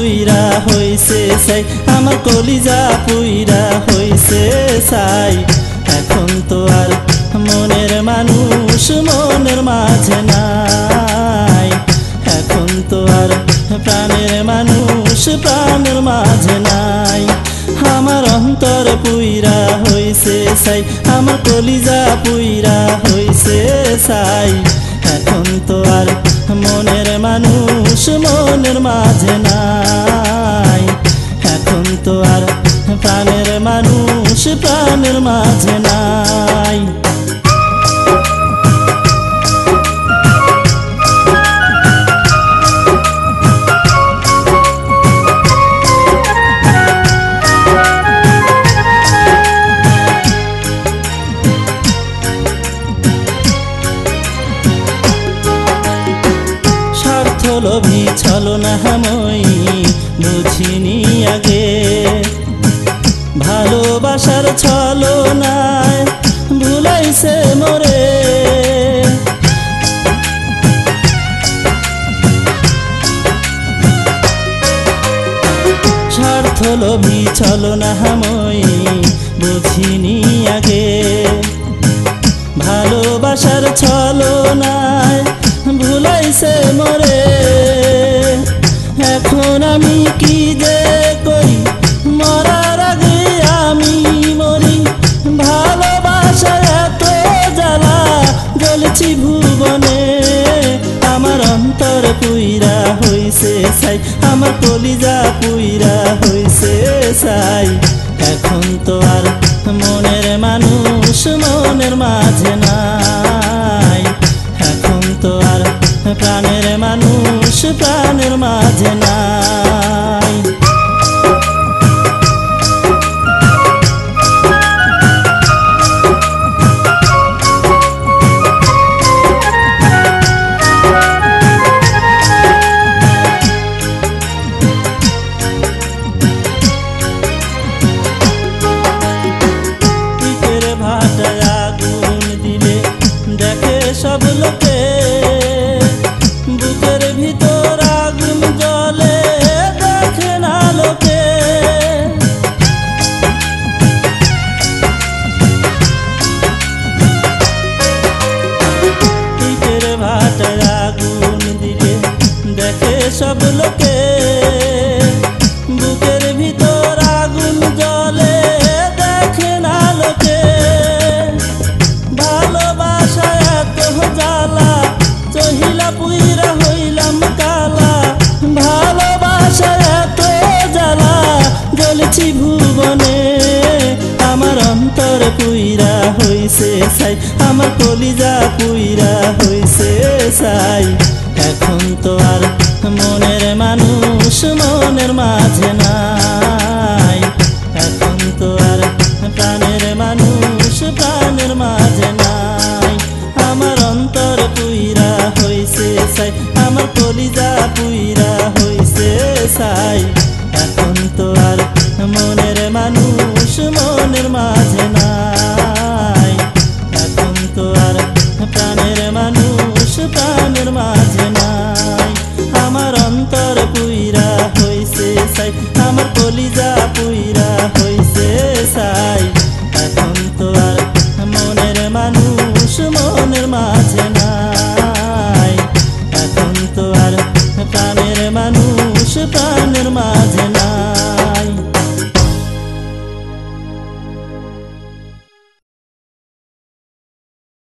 পুইরা হইছে ছাই, আমার কলিজা পুইরা হইছে ছাই। এখন তো আর মনের মানুষ মনের মাঝে নাই, এখন তো আর প্রাণের মানুষ প্রাণের মাঝে নাই। আমার অন্তর পুইরা হইছে ছাই, আমার কলিজা পুইরা হইছে ছাই। এখন তো আর মনের মানুষ মনের মাঝে নাই, এখন তো আর প্রাণের মানুষ প্রাণের মাঝে নাই। লোভী ছলনাময়ী বুঝিনি আগে, ভালোবাসার ছলনায় ভুলাইছে মোরে। স্বার্থ লোভী ছলনাময়ী বুঝিনি আগে, ভালোবাসার ছলনায় ভুলাইছে মোরে। এখন আমি কি যে করি মরার আগে আমি মরি, ভালোবাসা এত জ্বালা জ্বলছি ভুবনে। আমার অন্তর পুইরা হইছে ছাই, আমার কলিজা পুইরা হইছে ছাই। এখন তো আর মনের মানুষ মনের মাঝে নাই, এখন তো আর প্রাণের মানুষ প্রাণের মাঝে নাই। পিঠের ভাটায় আগুন দিলে দেখে সব লোকে, বুকের ভিতর আগুন জ্বলে দেখে না লোকে। পিঠের ভাটায় আগুন দিলে দেখে সব লোকে, বুকের ভিতর আগুন জ্বলে দেখে না লোকে। ভালোবাসা এত জ্বালা চহিলা পুইরা হইলাম কালা, ভালোবাসা এত জ্বালা জ্বলছি ভুবনে। আমার অন্তর পুইরা হইছে ছাই, আমার কলিজা পুইরা হইছে ছাই। এখন তো আর মনের মানুষ মনের মাঝে নাই, এখন তো আর প্রাণের মানুষ প্রাণের মাঝে নাই। আমার অন্তর পুইরা হইছে ছাই, আমার কলিজা পুইরা হইছে ছাই। এখন তো আর মনের মানুষ মনের মাঝে নাই, এখন তো আর প্রাণের মানুষ প্রাণের মাঝে নাই। আমার অন্তর পুইরা হইছে ছাই, আমার কলিজা পুইরা হইছে ছাই। এখন তো আর মনের মানুষ মনের মাঝে নাই, এখন তো আর প্রাণের মানুষ প্রাণের মাঝে।